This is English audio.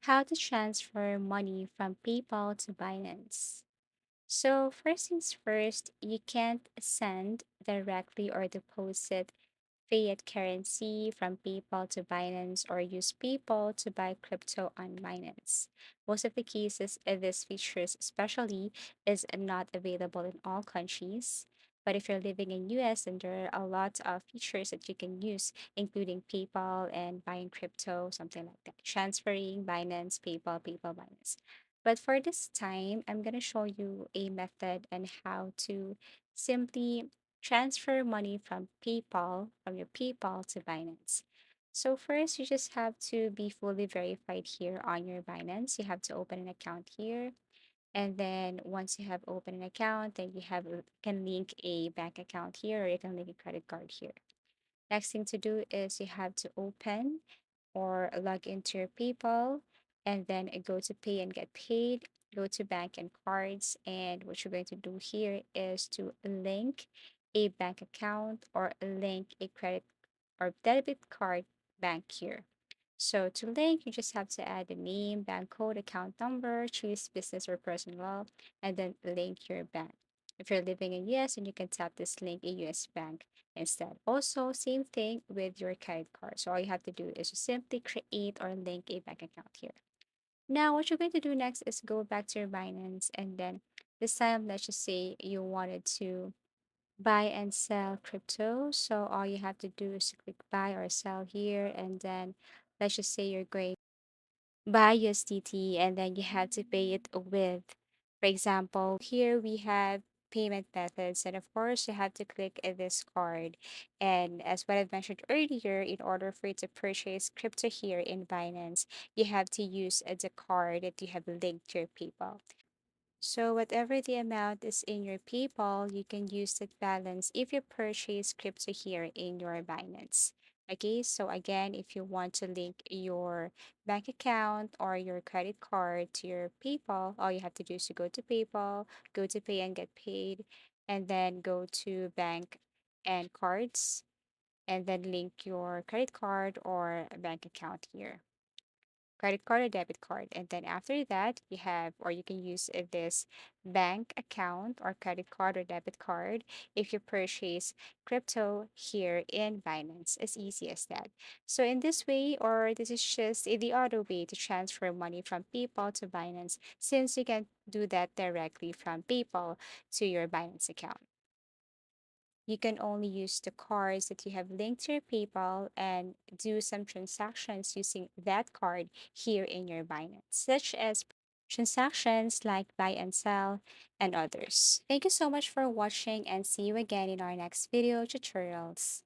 How to transfer money from PayPal to Binance. So, first things first, you can't send directly or deposit fiat currency from PayPal to Binance or use PayPal to buy crypto on Binance. Most of the cases, these features especially is not available in all countries. But if you're living in US, then there are a lot of features that you can use, including PayPal and buying crypto, something like that. Transferring Binance, PayPal, PayPal, Binance. But for this time, I'm going to show you a method on how to simply transfer money from PayPal, from your PayPal to Binance. So first, you just have to be fully verified here on your Binance. You have to open an account here. And then once you have opened an account, then you have can link a bank account here or you can link a credit card here. Next thing to do is you have to open or log into your PayPal and then go to pay and get paid, go to bank and cards. And what you're going to do here is to link a bank account or link a credit or debit card bank here. So to link, you just have to add the name, bank code, account number, choose business or personal, and then link your bank. If you're living in US, then you can tap this link a US bank instead. Also, same thing with your credit card. So all you have to do is just simply create or link a bank account here. Now, what you're going to do next is go back to your Binance and then this time, let's just say you wanted to buy and sell crypto. So all you have to do is to click buy or sell here and then let's just say you're going buy USDT and then you have to pay it with, for example, here we have payment methods and of course you have to click this card. And as what I've mentioned earlier, in order for you to purchase crypto here in Binance, you have to use the card that you have linked to your PayPal. So whatever the amount is in your PayPal, you can use that balance if you purchase crypto here in your Binance. Okay, so again, if you want to link your bank account or your credit card to your PayPal, all you have to do is to go to PayPal, go to pay and get paid, and then go to bank and cards, and then link your credit card or bank account here, credit card or debit card. And then after that, you have, or you can use this bank account or credit card or debit card if you purchase crypto here in Binance. As easy as that. So in this way, or this is just the other way to transfer money from PayPal to Binance, since you can do that directly from PayPal to your Binance account. You can only use the cards that you have linked to your PayPal and do some transactions using that card here in your Binance, such as transactions like buy and sell and others. Thank you so much for watching and see you again in our next video tutorials.